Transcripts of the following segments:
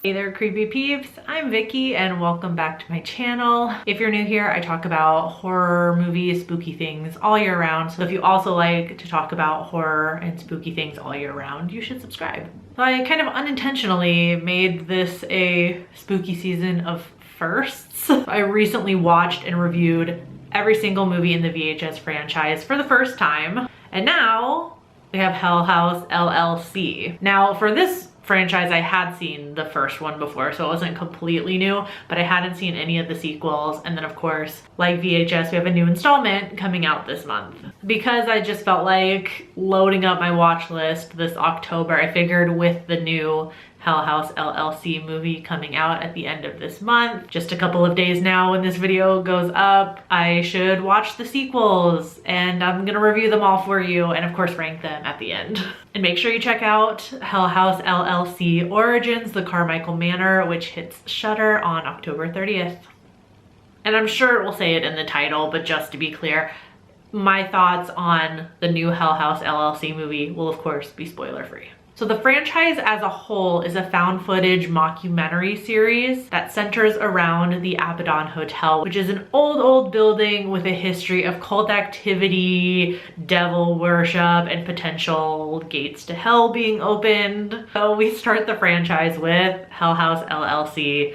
Hey there, creepy peeps. I'm Vicky and welcome back to my channel. If you're new here, I talk about horror movies, spooky things all year round. So if you also like to talk about horror and spooky things all year round, you should subscribe. So I kind of unintentionally made this a spooky season of firsts. I recently watched and reviewed every single movie in the VHS franchise for the first time. And now we have Hell House LLC. Now for this franchise, I had seen the first one before, so it wasn't completely new, but I hadn't seen any of the sequels. And then of course, like VHS, we have a new installment coming out this month. Because I just felt like loading up my watch list this October, I figured with the new Hell House LLC movie coming out at the end of this month, just a couple of days now when this video goes up, I should watch the sequels, and I'm gonna review them all for you and of course rank them at the end. And make sure you check out Hell House LLC Origins, The Carmichael Manor, which hits Shudder on October 30th. And I'm sure it will say it in the title, but just to be clear, my thoughts on the new Hell House LLC movie will of course be spoiler free. So the franchise as a whole is a found footage mockumentary series that centers around the Abaddon Hotel, which is an old building with a history of cult activity, devil worship, and potential gates to hell being opened. So we start the franchise with Hell House LLC,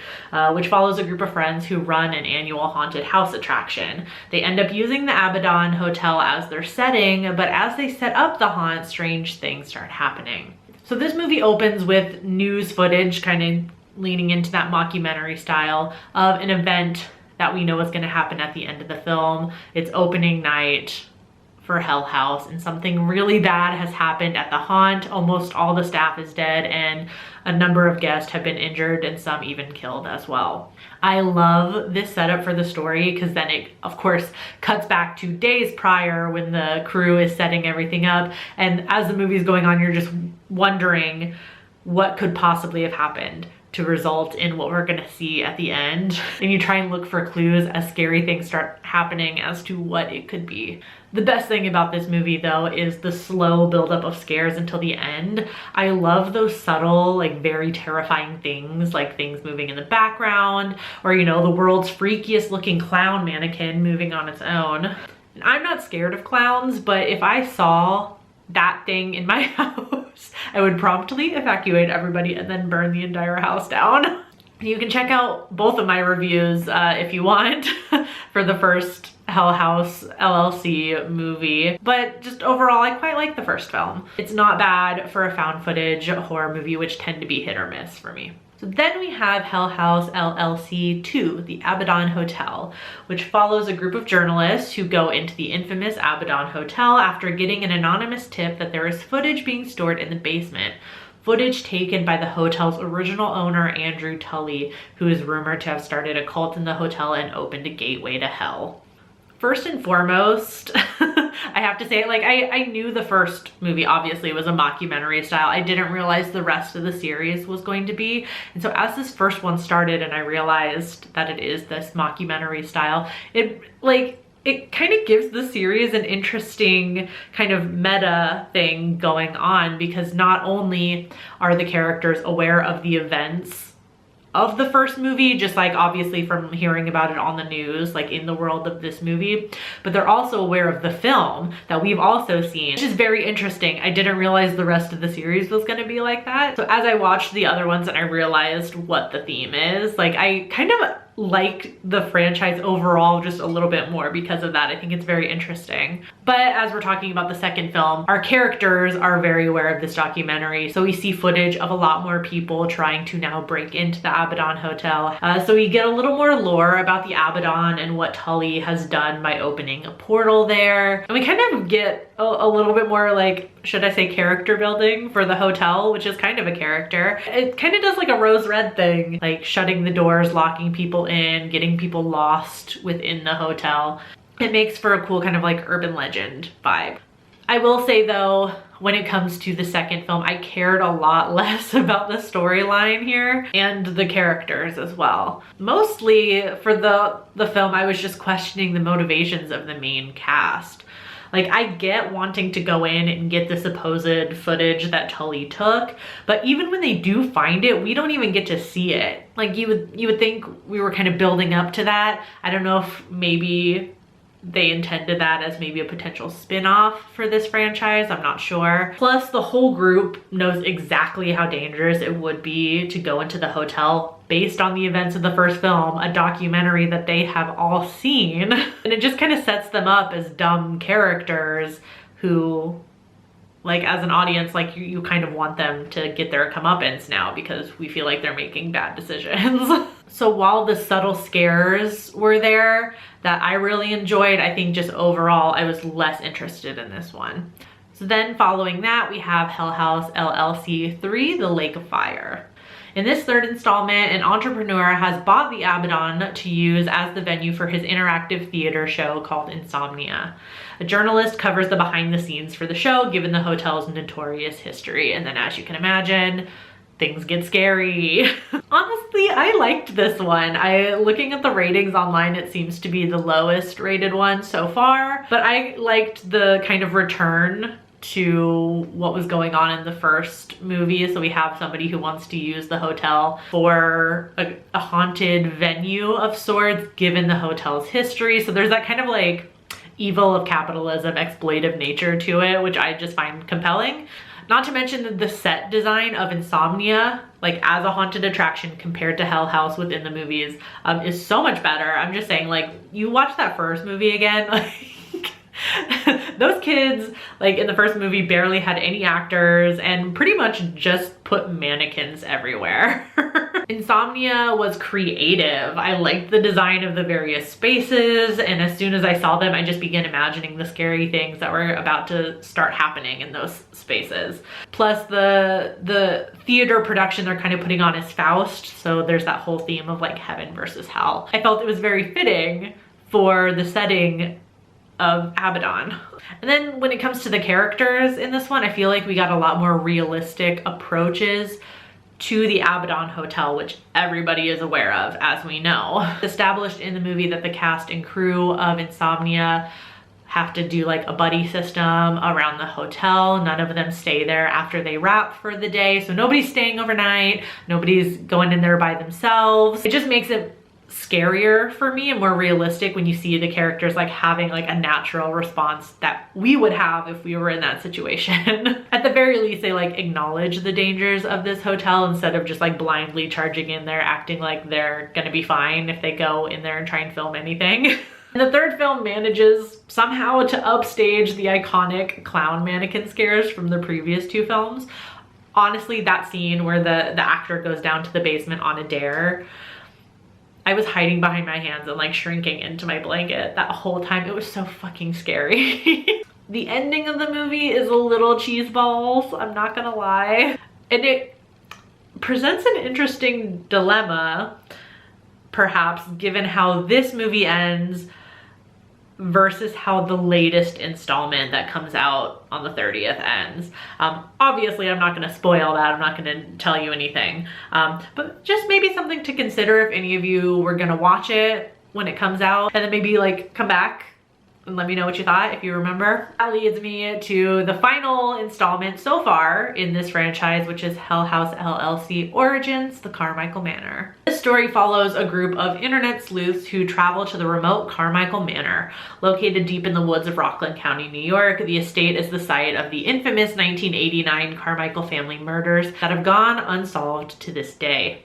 which follows a group of friends who run an annual haunted house attraction. They end up using the Abaddon Hotel as their setting, but as they set up the haunt, strange things start happening. So this movie opens with news footage, kind of leaning into that mockumentary style of an event that we know is going to happen at the end of the film. It's opening night for Hell House and something really bad has happened at the haunt. Almost all the staff is dead and a number of guests have been injured and some even killed as well. I love this setup for the story because then it of course cuts back to days prior when the crew is setting everything up, and as the movie is going on you're just wondering what could possibly have happened to result in what we're gonna see at the end. And you try and look for clues as scary things start happening as to what it could be. The best thing about this movie though is the slow buildup of scares until the end. I love those subtle, like very terrifying things, like things moving in the background, or you know, the world's freakiest looking clown mannequin moving on its own. And I'm not scared of clowns, but if I saw that thing in my house, I would promptly evacuate everybody and then burn the entire house down. You can check out both of my reviews if you want for the first Hell House LLC movie, but just overall I quite like the first film. It's not bad for a found footage horror movie, which tend to be hit or miss for me. So then we have Hell House LLC 2, the Abaddon Hotel, which follows a group of journalists who go into the infamous Abaddon Hotel after getting an anonymous tip that there is footage being stored in the basement. Footage taken by the hotel's original owner, Andrew Tully, who is rumored to have started a cult in the hotel and opened a gateway to hell. First and foremost, I have to say, like, I knew the first movie obviously was a mockumentary style. I didn't realize the rest of the series was going to be. And so as this first one started and I realized that it is this mockumentary style, it kind of gives the series an interesting kind of meta thing going on, because not only are the characters aware of the events of the first movie, just like obviously from hearing about it on the news, like in the world of this movie, but they're also aware of the film that we've also seen, which is very interesting. I didn't realize the rest of the series was going to be like that. So as I watched the other ones and I realized what the theme is, like I kind of like the franchise overall just a little bit more because of that. I think it's very interesting. But as we're talking about the second film, our characters are very aware of this documentary. So we see footage of a lot more people trying to now break into the Abaddon Hotel. So we get a little more lore about the Abaddon and what Tully has done by opening a portal there. And we kind of get a little bit more, like, should I say character building for the hotel, which is kind of a character. It kind of does like a Rose Red thing, like shutting the doors, locking people in, getting people lost within the hotel. It makes for a cool kind of like urban legend vibe. I will say though, when it comes to the second film, I cared a lot less about the storyline here and the characters as well. Mostly for the film, I was just questioning the motivations of the main cast. Like, I get wanting to go in and get the supposed footage that Tully took, but even when they do find it, we don't even get to see it. Like, you would think we were kind of building up to that. I don't know if maybe they intended that as maybe a potential spin-off for this franchise, I'm not sure. Plus, the whole group knows exactly how dangerous it would be to go into the hotel based on the events of the first film, a documentary that they have all seen. And it just kind of sets them up as dumb characters who, like, as an audience, like, you kind of want them to get their comeuppance now because we feel like they're making bad decisions. So while the subtle scares were there that I really enjoyed, I think just overall I was less interested in this one. So then following that, we have Hell House LLC 3, The Lake of Fire. In this third installment, an entrepreneur has bought the Abaddon to use as the venue for his interactive theater show called Insomnia. A journalist covers the behind the scenes for the show, given the hotel's notorious history. And then, as you can imagine, things get scary. Honestly, I liked this one. Looking at the ratings online, it seems to be the lowest rated one so far, but I liked the kind of return to what was going on in the first movie. So we have somebody who wants to use the hotel for a haunted venue of sorts, given the hotel's history. So there's that kind of like evil of capitalism, exploitive nature to it, which I just find compelling. Not to mention that the set design of Insomnia, like as a haunted attraction compared to Hell House within the movies, is so much better. I'm just saying, like, you watch that first movie again, like, those kids, like in the first movie, barely had any actors and pretty much just put mannequins everywhere. Insomnia was creative. I liked the design of the various spaces, and as soon as I saw them, I just began imagining the scary things that were about to start happening in those spaces. Plus the theater production they're kind of putting on is Faust, so there's that whole theme of like heaven versus hell. I felt it was very fitting for the setting of Abaddon. And then when it comes to the characters in this one, I feel like we got a lot more realistic approaches to the Abaddon Hotel, which everybody is aware of, as we know. Established in the movie that the cast and crew of Insomnia have to do like a buddy system around the hotel. None of them stay there after they wrap for the day. So nobody's staying overnight. Nobody's going in there by themselves. It just makes it scarier for me and more realistic when you see the characters like having like a natural response that we would have if we were in that situation. At the very least, they like acknowledge the dangers of this hotel instead of just like blindly charging in there acting like they're gonna be fine if they go in there and try and film anything. And the third film manages somehow to upstage the iconic clown mannequin scares from the previous two films. Honestly, that scene where the actor goes down to the basement on a dare, I was hiding behind my hands and like shrinking into my blanket that whole time. It was so fucking scary. The ending of the movie is a little cheeseballs, I'm not gonna lie. And it presents an interesting dilemma, perhaps, given how this movie ends versus how the latest installment that comes out on the 30th ends. Obviously, I'm not going to spoil that. I'm not going to tell you anything. But just maybe something to consider if any of you were going to watch it when it comes out, and then maybe like come back and let me know what you thought if you remember. That leads me to the final installment so far in this franchise, which is Hell House LLC Origins, The Carmichael Manor. This story follows a group of internet sleuths who travel to the remote Carmichael Manor. Located deep in the woods of Rockland County, New York, the estate is the site of the infamous 1989 Carmichael family murders that have gone unsolved to this day.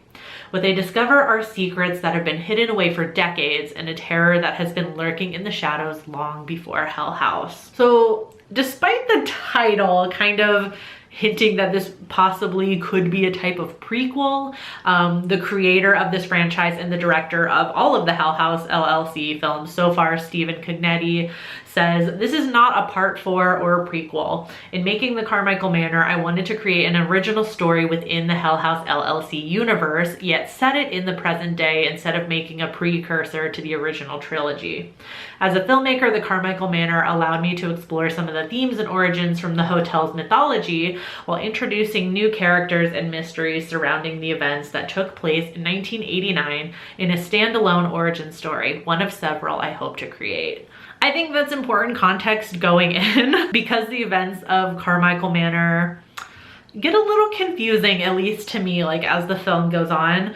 What they discover are secrets that have been hidden away for decades and a terror that has been lurking in the shadows long before Hell House. So despite the title kind of hinting that this possibly could be a type of prequel, the creator of this franchise and the director of all of the Hell House LLC films so far, Stephen Cognetti, says, "This is not a part 4 or a prequel. In making the Carmichael Manor, I wanted to create an original story within the Hell House LLC universe, yet set it in the present day instead of making a precursor to the original trilogy. As a filmmaker, the Carmichael Manor allowed me to explore some of the themes and origins from the hotel's mythology while introducing new characters and mysteries surrounding the events that took place in 1989 in a standalone origin story, one of several I hope to create." I think that's important context going in because the events of Carmichael Manor get a little confusing, at least to me, like as the film goes on,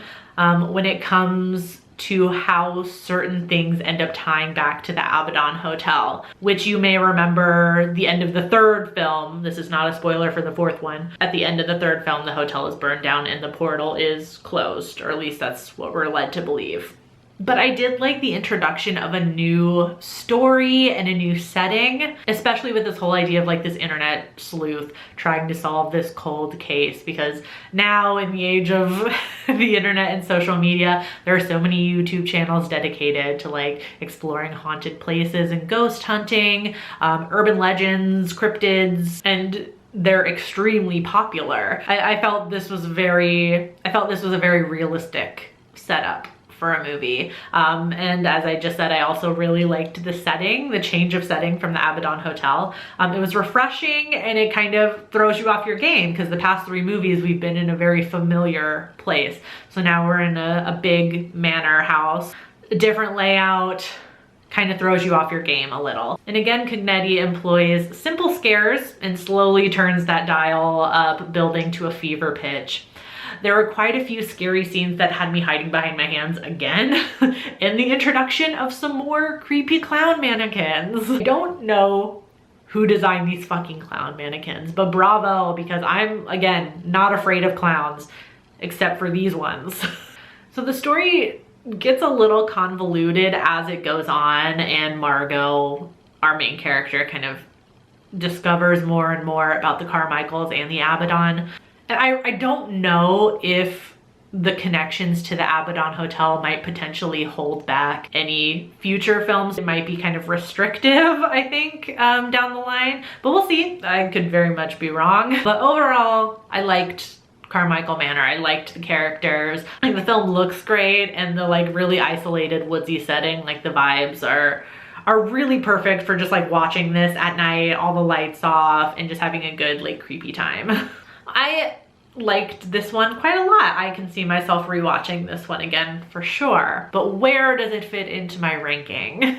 when it comes to how certain things end up tying back to the Abaddon Hotel, which you may remember the end of the third film. This is not a spoiler for the fourth one. At the end of the third film, the hotel is burned down and the portal is closed, or at least that's what we're led to believe. But I did like the introduction of a new story and a new setting, especially with this whole idea of like this internet sleuth trying to solve this cold case, because now in the age of the internet and social media, there are so many YouTube channels dedicated to like exploring haunted places and ghost hunting, urban legends, cryptids, and they're extremely popular. I felt this was a very realistic setup for a movie. And as I just said, I also really liked the setting, the change of setting from the Abaddon Hotel. It was refreshing and it kind of throws you off your game because the past 3 movies we've been in a very familiar place. So now we're in a big manor house, a different layout, kind of throws you off your game a little. And again, Cognetti employs simple scares and slowly turns that dial up, building to a fever pitch. There were quite a few scary scenes that had me hiding behind my hands again in the introduction of some more creepy clown mannequins. I don't know who designed these fucking clown mannequins, but bravo, because I'm, again, not afraid of clowns, except for these ones. So the story gets a little convoluted as it goes on, and Margot, our main character, kind of discovers more and more about the Carmichaels and the Abaddon. And I don't know if the connections to the Abaddon Hotel might potentially hold back any future films. It might be kind of restrictive, I think, down the line, but we'll see. I could very much be wrong. But overall, I liked Carmichael Manor. I liked the characters. Like, the film looks great, and the like really isolated woodsy setting, like the vibes are really perfect for just like watching this at night, all the lights off, and just having a good like creepy time. I liked this one quite a lot. I can see myself rewatching this one again for sure. But where does it fit into my ranking?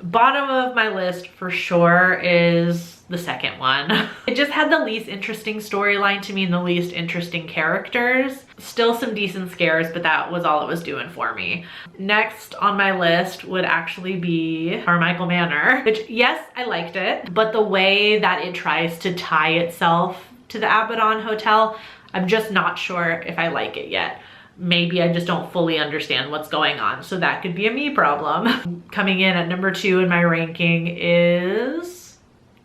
Bottom of my list for sure is the second one. It just had the least interesting storyline to me and the least interesting characters. Still some decent scares, but that was all it was doing for me. Next on my list would actually be Carmichael Manor, which yes, I liked it, but the way that it tries to tie itself to the Abaddon Hotel, I'm just not sure if I like it yet. Maybe I just don't fully understand what's going on, so that could be a me problem. Coming in at number 2 in my ranking is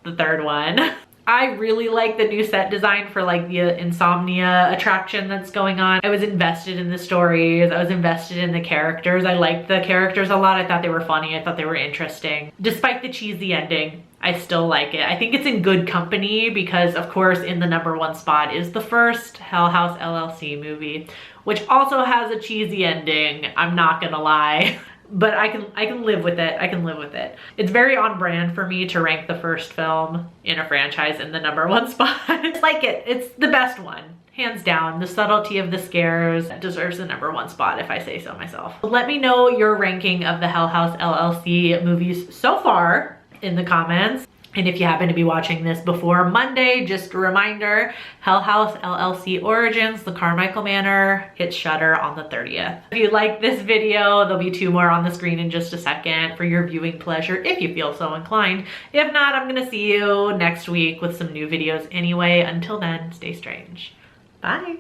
the third one. I really like the new set design for like the insomnia attraction that's going on. I was invested in the stories. I was invested in the characters. I liked the characters a lot. I thought they were funny. I thought they were interesting. Despite the cheesy ending, I still like it. I think it's in good company because, of course, in the number 1 spot is the first Hell House LLC movie, which also has a cheesy ending. I'm not gonna lie. But I can live with it. I can live with it. It's very on brand for me to rank the first film in a franchise in the number 1 spot. It's like it. It's the best one. Hands down. The subtlety of the scares deserves the number 1 spot, if I say so myself. Let me know your ranking of the Hell House LLC movies so far in the comments. And if you happen to be watching this before Monday, just a reminder, Hell House LLC Origins, The Carmichael Manor, hits Shudder on the 30th. If you like this video, there'll be 2 more on the screen in just a second for your viewing pleasure if you feel so inclined. If not, I'm gonna see you next week with some new videos anyway. Until then, stay strange. Bye.